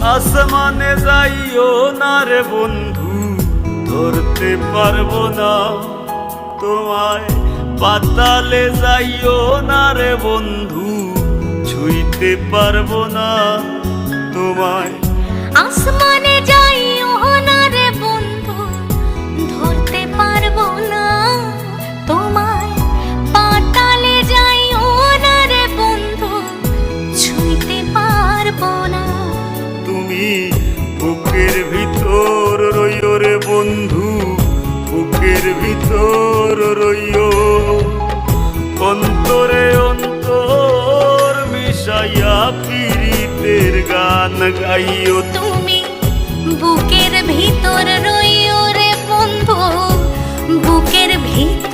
আসমানে যাইও না রে বন্ধু, ধরতে পারবো না তোমায়। পাতালে যাইও না রে বন্ধু, ছুঁইতে পারবো না তোমায়। আসমানে যাইও না রে বন্ধু, ধরতে পারবো না তোমায়। পাতালে যাইও না রে বন্ধু, ছুঁইতে পারবো না। তুমি বুকের ভিতর রইও রে বন্ধু, বুকের ভিতর রইও। অন্তরে অন্তর মিশাইয়া পীড়িতের গান গাইও। তুমি বুকের ভিতর রইও রে বন্ধু, বুকের ভিতর